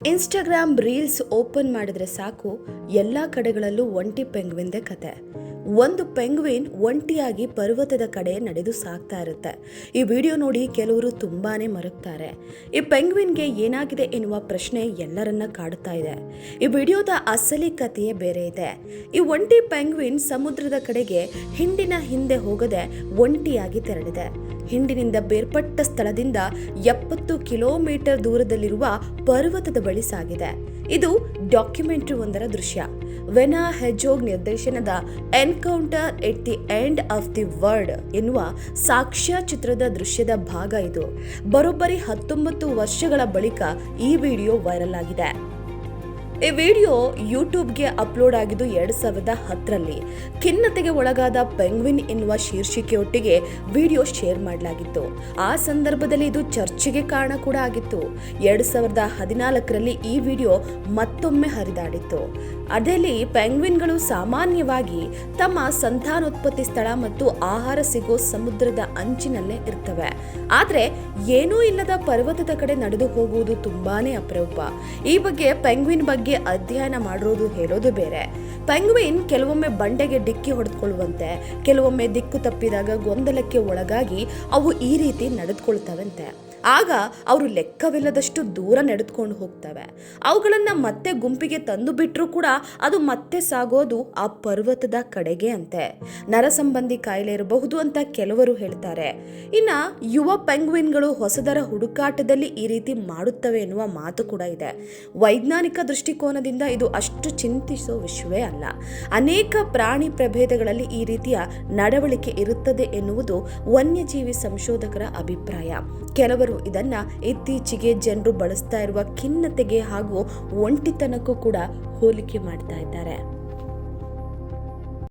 Instagram reels open ಮಾಡಿದ್ರೆ ಸಾಕು, ಎಲ್ಲ ಕಡೆಗಳಲ್ಲೂ ಒಂಟಿ ಪೆಂಗ್ವಿನ್ದೇ ಕತೆ. ಒಂದು ಪೆಂಗ್ವಿನ್ ಒಂಟಿಯಾಗಿ ಪರ್ವತದ ಕಡೆ ನಡೆದು ಸಾಗ್ತಾ ಇರುತ್ತೆ. ಈ ವಿಡಿಯೋ ನೋಡಿ ಕೆಲವರು ತುಂಬಾನೇ ಮರುಗ್ತಾರೆ. ಈ ಪೆಂಗ್ವಿನ್ಗೆ ಏನಾಗಿದೆ ಎನ್ನುವ ಪ್ರಶ್ನೆ ಎಲ್ಲರನ್ನ ಕಾಡುತ್ತಾ ಇದೆ. ಈ ವಿಡಿಯೋದ ಅಸಲಿ ಕಥೆಯೇ ಬೇರೆ ಇದೆ. ಈ ಒಂಟಿ ಪೆಂಗ್ವಿನ್ ಸಮುದ್ರದ ಕಡೆಗೆ ಹಿಂಡಿನ ಹಿಂದೆ ಹೋಗದೆ ಒಂಟಿಯಾಗಿ ತೆರಳಿದೆ. ಹಿಂಡಿನಿಂದ ಬೇರ್ಪಟ್ಟ ಸ್ಥಳದಿಂದ 70 ಕಿಲೋಮೀಟರ್ ದೂರದಲ್ಲಿರುವ ಪರ್ವತದ ಬಳಿ ಸಾಗಿದೆ. ಇದು ಡಾಕ್ಯುಮೆಂಟರಿ ಒಂದರ ದೃಶ್ಯ. ವೆನಾ ಹೆಜೋಗ್ ನಿರ್ದೇಶನದ encounter at the end of the world ಎನ್ನುವ ಸಾಕ್ಷ್ಯಚಿತ್ರದ ದೃಶ್ಯದ ಭಾಗ ಇದು. ಬರೋಬ್ಬರಿ 19 ವರ್ಷಗಳ ಬಳಿಕ ಈ ವಿಡಿಯೋ ವೈರಲ್ ಆಗಿದೆ. ಈ ವಿಡಿಯೋ ಯೂಟ್ಯೂಬ್ಗೆ ಅಪ್ಲೋಡ್ ಆಗಿದ್ದು 2010ರಲ್ಲಿ. ಖಿನ್ನತೆಗೆ ಒಳಗಾದ ಪೆಂಗ್ವಿನ್ ಎನ್ನುವ ಶೀರ್ಷಿಕೆಯೊಟ್ಟಿಗೆ ವಿಡಿಯೋ ಶೇರ್ ಮಾಡಲಾಗಿತ್ತು. ಆ ಸಂದರ್ಭದಲ್ಲಿ ಇದು ಚರ್ಚೆಗೆ ಕಾರಣ ಕೂಡ ಆಗಿತ್ತು. 2014ರಲ್ಲಿ ಈ ವಿಡಿಯೋ ಮತ್ತೊಮ್ಮೆ ಹರಿದಾಡಿತ್ತು. ಅದರಲ್ಲಿ ಪೆಂಗ್ವಿನ್ಗಳು ಸಾಮಾನ್ಯವಾಗಿ ತಮ್ಮ ಸಂತಾನೋತ್ಪತ್ತಿ ಸ್ಥಳ ಮತ್ತು ಆಹಾರ ಸಿಗೋ ಸಮುದ್ರದ ಅಂಚಿನಲ್ಲೇ ಇರ್ತವೆ. ಆದ್ರೆ ಏನೂ ಇಲ್ಲದ ಪರ್ವತದ ಕಡೆ ನಡೆದು ಹೋಗುವುದು ತುಂಬಾನೇ ಅಪರೂಪ. ಈ ಬಗ್ಗೆ ಪೆಂಗ್ವಿನ್ ಬಗ್ಗೆ ಅಧ್ಯಯನ ಮಾಡಿರೋದು ಹೇಳೋದು ಬೇರೆ. ಪೆಂಗ್ವಿನ್ ಕೆಲವೊಮ್ಮೆ ಬಂಡೆಗೆ ಡಿಕ್ಕಿ ಹೊಡೆದುಕೊಳ್ಳುವಂತೆ, ಕೆಲವೊಮ್ಮೆ ದಿಕ್ಕು ತಪ್ಪಿದಾಗ ಗೊಂದಲಕ್ಕೆ ಒಳಗಾಗಿ ಅವು ಈ ರೀತಿ ನಡೆದುಕೊಳ್ತವಂತೆ. ಆಗ ಅವರು ಲೆಕ್ಕವಿಲ್ಲದಷ್ಟು ದೂರ ನಡೆದುಕೊಂಡು ಹೋಗ್ತವೆ. ಅವುಗಳನ್ನ ಮತ್ತೆ ಗುಂಪಿಗೆ ತಂದು ಬಿಟ್ಟರೂ ಕೂಡ ಅದು ಮತ್ತೆ ಸಾಗೋದು ಆ ಪರ್ವತದ ಕಡೆಗೆ ಅಂತೆ. ನರ ಸಂಬಂಧಿ ಕಾಯಿಲೆ ಇರಬಹುದು ಅಂತ ಕೆಲವರು ಹೇಳ್ತಾರೆ. ಇನ್ನ ಯುವ ಪೆಂಗ್ವಿನ್ಗಳು ಹೊಸದರ ಹುಡುಕಾಟದಲ್ಲಿ ಈ ರೀತಿ ಮಾಡುತ್ತವೆ ಎನ್ನುವ ಮಾತು ಕೂಡ ಇದೆ. ವೈಜ್ಞಾನಿಕ ದೃಷ್ಟಿಕೋನದಿಂದ ಇದು ಅಷ್ಟು ಚಿಂತಿಸೋ ವಿಷಯವೇ ಅಲ್ಲ. ಅನೇಕ ಪ್ರಾಣಿ ಪ್ರಭೇದಗಳಲ್ಲಿ ಈ ರೀತಿಯ ನಡವಳಿಕೆ ಇರುತ್ತದೆ ಎನ್ನುವುದು ವನ್ಯಜೀವಿ ಸಂಶೋಧಕರ ಅಭಿಪ್ರಾಯ. ಕೆಲವರು ಇದನ್ನ ಇತ್ತೀಚೆಗೆ ಜನರು ಬಳಸ್ತಾ ಇರುವ ಖಿನ್ನತೆಗೆ ಹಾಗೂ ಒಂಟಿತನಕ್ಕೂ ಕೂಡ ಹೋಲಿಕೆ ಮಾಡ್ತಾ ಇದ್ದಾರೆ.